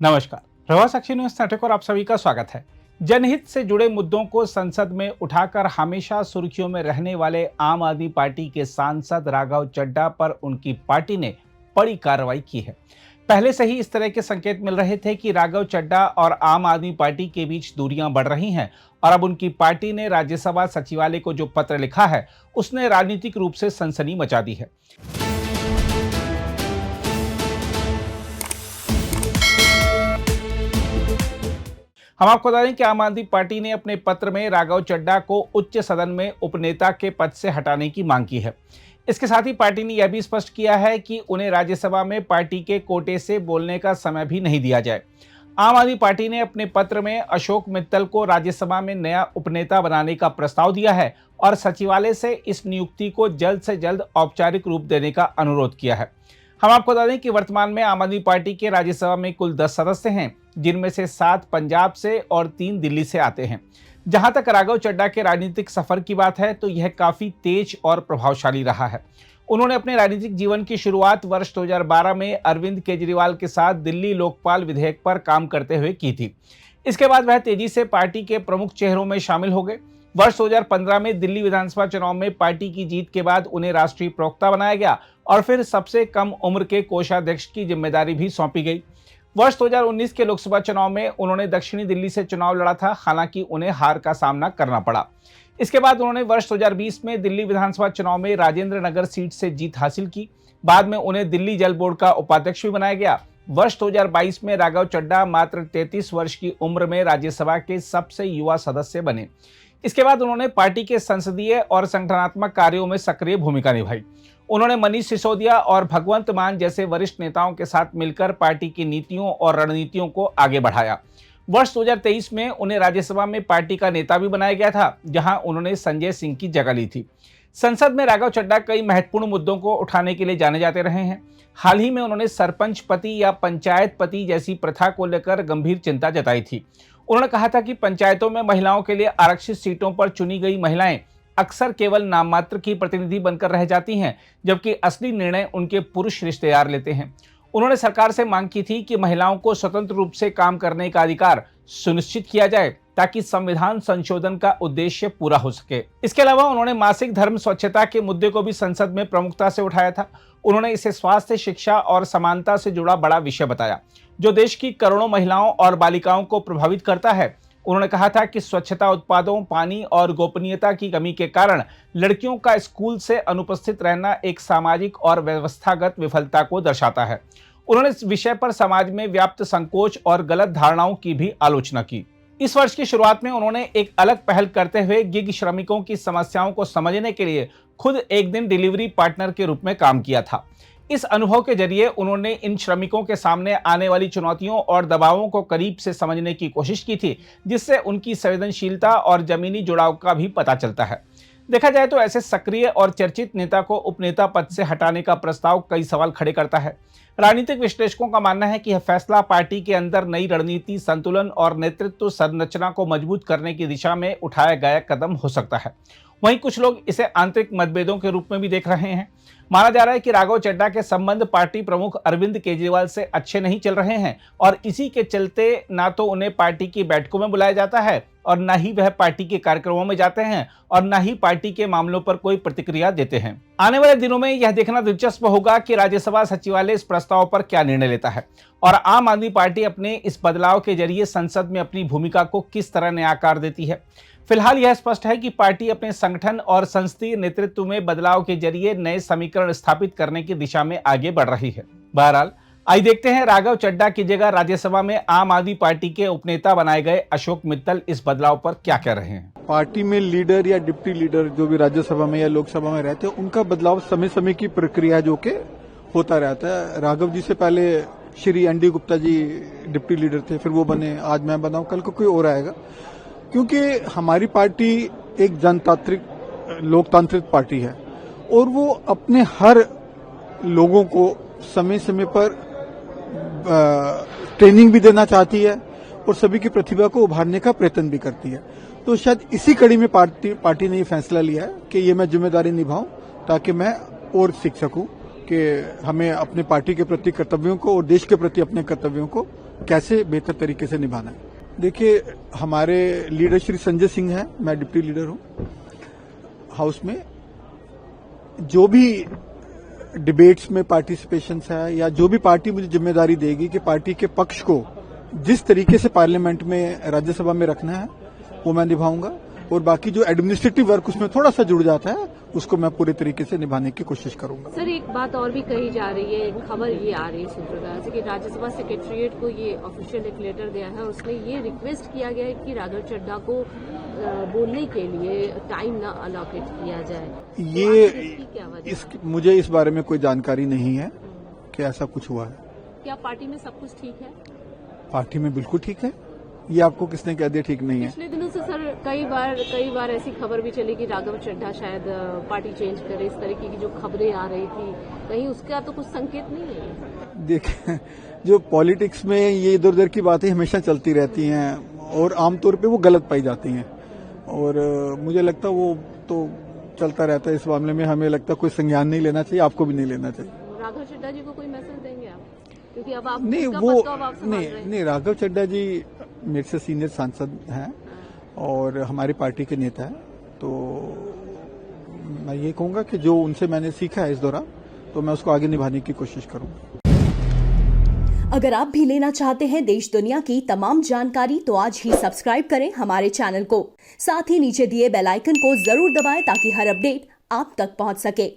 नमस्कार। प्रवाह साक्षी news network और आप सभी का स्वागत है। जनहित से जुड़े मुद्दों को संसद में उठाकर हमेशा सुर्खियों में रहने वाले आम आदमी पार्टी के सांसद राघव चड्ढा पर उनकी पार्टी ने बड़ी कार्रवाई की है। पहले से ही इस तरह के संकेत मिल रहे थे कि राघव चड्ढा और आम आदमी पार्टी के बीच दूरियां बढ़ रही हैं और अब उनकी पार्टी ने राज्यसभा सचिवालय को जो पत्र लिखा है उसने राजनीतिक रूप से सनसनी मचा दी है। हम आपको बता दें कि आम आदमी पार्टी ने अपने पत्र में राघव चड्ढा को उच्च सदन में उपनेता के पद से हटाने की मांग की है। इसके साथ ही पार्टी ने यह भी स्पष्ट किया है कि उन्हें राज्यसभा में पार्टी के कोटे से बोलने का समय भी नहीं दिया जाए। आम आदमी पार्टी ने अपने पत्र में अशोक मित्तल को राज्यसभा में नया उपनेता बनाने का प्रस्ताव दिया है और सचिवालय से इस नियुक्ति को जल्द से जल्द औपचारिक रूप देने का अनुरोध किया है। हम आपको बता दें कि वर्तमान में आम आदमी पार्टी के राज्यसभा में कुल 10 सदस्य हैं, जिनमें से 7 पंजाब से और 3 दिल्ली से आते हैं। जहां तक राघव चड्ढा के राजनीतिक सफर की बात है तो यह काफी तेज और प्रभावशाली रहा है। उन्होंने अपने राजनीतिक जीवन की शुरुआत वर्ष 2012 में अरविंद केजरीवाल के साथ दिल्ली लोकपाल विधेयक पर काम करते हुए की थी। इसके बाद वह तेजी से पार्टी के प्रमुख चेहरों में शामिल हो गए। वर्ष 2015 में दिल्ली विधानसभा चुनाव में पार्टी की जीत के बाद उन्हें राष्ट्रीय प्रवक्ता बनाया गया और फिर सबसे कम उम्र के कोषाध्यक्ष की जिम्मेदारी भी सौंपी गई। वर्ष 2019 के लोकसभा चुनाव में उन्होंने दक्षिणी दिल्ली से चुनाव लड़ा था, हालांकि उन्हें हार का सामना करना पड़ा। इसके बाद उन्होंने वर्ष 2020 में दिल्ली विधानसभा चुनाव में राजेंद्र नगर सीट से जीत हासिल की। बाद में उन्हें दिल्ली जल बोर्ड का उपाध्यक्ष भी बनाया गया। वर्ष 2022 में राघव चड्ढा मात्र 33 वर्ष की उम्र में राज्यसभा के सबसे युवा सदस्य बने। इसके बाद उन्होंने पार्टी के संसदीय और संगठनात्मक कार्यों में सक्रिय भूमिका निभाई। उन्होंने मनीष सिसोदिया और भगवंत मान जैसे वरिष्ठ नेताओं के साथ मिलकर पार्टी की नीतियों और रणनीतियों को आगे बढ़ाया। वर्ष 2023 में उन्हें राज्यसभा में पार्टी का नेता भी बनाया गया था, जहां उन्होंने संजय सिंह की जगह ली थी। संसद में राघव चड्ढा कई महत्वपूर्ण मुद्दों को उठाने के लिए जाने जाते रहे हैं। हाल ही में उन्होंने सरपंच पति या पंचायत पति जैसी प्रथा को लेकर गंभीर चिंता जताई थी। उन्होंने कहा था कि पंचायतों में महिलाओं के लिए आरक्षित सीटों पर चुनी गई महिलाएं अक्सर केवल नाम मात्र की प्रतिनिधि बनकर रह जाती हैं, जबकि असली निर्णय उनके पुरुष रिश्तेदार लेते हैं। उन्होंने सरकार से मांग की थी कि महिलाओं को स्वतंत्र रूप से काम करने का अधिकार सुनिश्चित किया जाए ताकि संविधान संशोधन का उद्देश्य पूरा हो सके। इसके अलावा उन्होंने मासिक धर्म स्वच्छता के मुद्दे को भी संसद में प्रमुखता से उठाया था। उन्होंने इसे स्वास्थ्य, शिक्षा और समानता से जुड़ा बड़ा विषय बताया, जो देश की करोड़ों महिलाओं और बालिकाओं को प्रभावित करता है। उन्होंने कहा था कि स्वच्छता उत्पादों, पानी और गोपनीयता की कमी के कारण लड़कियों का स्कूल से अनुपस्थित रहना एक सामाजिक और व्यवस्थागत विफलता को दर्शाता है। उन्होंने इस विषय पर समाज में व्याप्त संकोच और गलत धारणाओं की भी आलोचना की। इस वर्ष की शुरुआत में उन्होंने एक अलग पहल करते हुए गिग श्रमिकों की समस्याओं को समझने के लिए खुद एक दिन डिलीवरी पार्टनर के रूप में काम किया था। इस अनुभव के जरिए उन्होंने इन श्रमिकों के सामने आने वाली चुनौतियों और दबावों को करीब से समझने की कोशिश की थी, जिससे उनकी संवेदनशीलता और जमीनी जुड़ाव का भी पता चलता है। देखा जाए तो ऐसे सक्रिय और चर्चित नेता को उपनेता पद से हटाने का प्रस्ताव कई सवाल खड़े करता है। राजनीतिक विश्लेषकों का मानना है कि यह फैसला पार्टी के अंदर नई रणनीति, संतुलन और नेतृत्व संरचना को मजबूत करने की दिशा में उठाया गया कदम हो सकता है। वहीं कुछ लोग इसे आंतरिक मतभेदों के रूप में भी देख रहे हैं। माना जा रहा है कि राघव चड्ढा के संबंध पार्टी प्रमुख अरविंद केजरीवाल से अच्छे नहीं चल रहे हैं और इसी के चलते ना तो उन्हें पार्टी की बैठकों में बुलाया जाता है और न ही वह पार्टी के कार्यक्रमों में जाते हैं और न ही पार्टी के मामलों पर कोई प्रतिक्रिया देते हैं। आने वाले दिनों में यह देखना दिलचस्प होगा कि राज्यसभा सचिवालय इस प्रस्ताव पर क्या निर्णय लेता है और आम आदमी पार्टी अपने इस बदलाव के जरिए संसद में अपनी भूमिका को किस तरह नया आकार देती है। फिलहाल यह स्पष्ट है कि पार्टी अपने संगठन और संसदीय नेतृत्व में बदलाव के जरिए नए समीकरण स्थापित करने की दिशा में आगे बढ़ रही है। बहरहाल आइए देखते हैं राघव चड्ढा की जगह राज्यसभा में आम आदमी पार्टी के उपनेता बनाए गए अशोक मित्तल इस बदलाव पर क्या कह रहे हैं। पार्टी में लीडर या डिप्टी लीडर जो भी राज्यसभा में या लोकसभा में रहते हैं, उनका बदलाव समय समय की प्रक्रिया जो के होता रहता है। राघव जी से पहले Shri ND Gupta ji deputy leader थे, फिर वो बने, आज मैं बनाऊं, कल को कोई और आएगा। क्योंकि हमारी पार्टी एक जनतांत्रिक लोकतांत्रिक पार्टी है और वो अपने हर लोगों को समय समय पर ट्रेनिंग भी देना चाहती है और सभी की प्रतिभा को उभारने का प्रयत्न भी करती है। तो शायद इसी कड़ी में पार्टी ने ये फैसला लिया है कि ये मैं जिम्मेदारी निभाऊं ताकि मैं और सीख सकूं कि हमें अपने पार्टी के प्रति कर्तव्यों को और देश के प्रति अपने कर्तव्यों को कैसे बेहतर तरीके से निभाना है। देखिए, हमारे लीडर श्री संजय सिंह हैं, मैं डिप्टी लीडर हूं हाउस में। जो भी डिबेट्स में पार्टिसिपेशन है या जो भी पार्टी मुझे जिम्मेदारी देगी कि पार्टी के पक्ष को जिस तरीके से पार्लियामेंट में राज्यसभा में रखना है वो मैं निभाऊंगा, और बाकी जो एडमिनिस्ट्रेटिव वर्क उसमें थोड़ा सा जुड़ जाता है उसको मैं पूरे तरीके से निभाने की कोशिश करूंगा। सर, एक बात और भी कही जा रही है, एक खबर ये आ रही है सूत्रधार से कि राज्यसभा सेक्रेटरीट को ये ऑफिशियल एक लेटर दिया है और उसमें ये रिक्वेस्ट किया गया है कि राघव चड्ढा को बोलने के लिए टाइम ना अलोकेट किया जाए। ये क्या वजह? मुझे इस बारे में कोई जानकारी नहीं है कि ऐसा कुछ हुआ है। क्या पार्टी में सब कुछ ठीक है? पार्टी में बिल्कुल ठीक है। ये आपको किसने कह दिया ठीक नहीं है? पिछले दिनों से सर कई बार ऐसी खबर भी चली कि राघव चड्ढा शायद पार्टी चेंज करे, इस तरीके की जो खबरें आ रही थी, कहीं उसका तो कुछ संकेत नहीं है? देखिए, जो पॉलिटिक्स में ये इधर उधर की बातें हमेशा चलती रहती हैं और आमतौर पे वो गलत पाई जाती हैं, और मुझे लगता है वो तो चलता रहता है। इस मामले में हमें लगता है कोई संज्ञान नहीं लेना चाहिए, आपको भी नहीं लेना चाहिए। राघव चड्ढा जी को कोई मैसेज देंगे आप? क्योंकि अब आप नहीं, उसका वो पद तो अब आप संभाल रहे हैं। नहीं, राघव चड्ढा जी मेरे से सीनियर सांसद हैं और हमारी पार्टी के नेता हैं, तो मैं ये कहूंगा कि जो उनसे मैंने सीखा है इस दौरान, तो मैं उसको आगे निभाने की कोशिश करूंगा। अगर आप भी लेना चाहते हैं देश दुनिया की तमाम जानकारी तो आज ही सब्सक्राइब करें हमारे चैनल को। साथ ही नीचे दिए बेल आइकन को जरूर दबाएं ताकि हर अपडेट आप तक पहुंच सके।